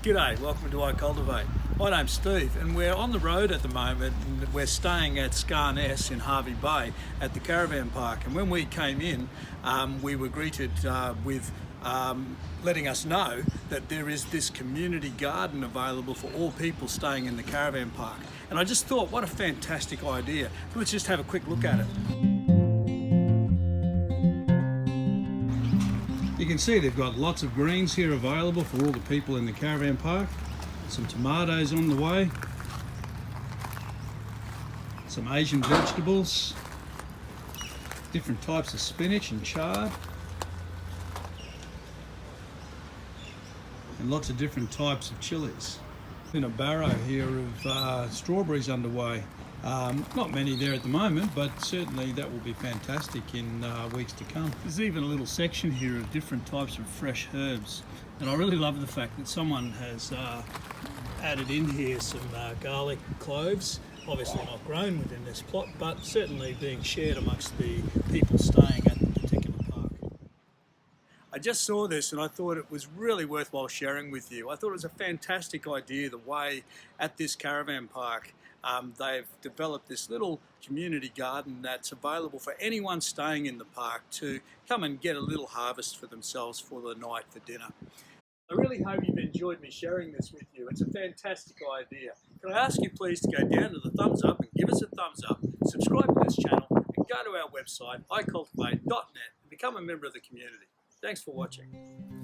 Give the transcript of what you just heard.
G'day, welcome to iCULTIVATE. My name's Steve and we're on the road at the moment and we're staying at Scarness in Hervey Bay at the caravan park, and when we came in we were greeted with letting us know that there is this community garden available for all people staying in the caravan park, and I just thought what a fantastic idea. Let's just have a quick look at it. You can see they've got lots of greens here available for all the people in the caravan park. Some tomatoes on the way, some Asian vegetables, different types of spinach and chard, and lots of different types of chilies. In a barrow here of strawberries underway. Not many there at the moment, but certainly that will be fantastic in weeks to come. There's even a little section here of different types of fresh herbs, and I really love the fact that someone has added in here some garlic cloves, obviously not grown within this plot, but certainly being shared amongst the people staying at the particular park. I just saw this and I thought it was really worthwhile sharing with you. I thought it was a fantastic idea, the way at this caravan park they've developed this little community garden that's available for anyone staying in the park to come and get a little harvest for themselves for the night for dinner. I really hope you've enjoyed me sharing this with you. It's a fantastic idea. Can I ask you please to go down to the thumbs up and give us a thumbs up, subscribe to this channel, and go to our website iCULTIVATE.net and become a member of the community. Thanks for watching.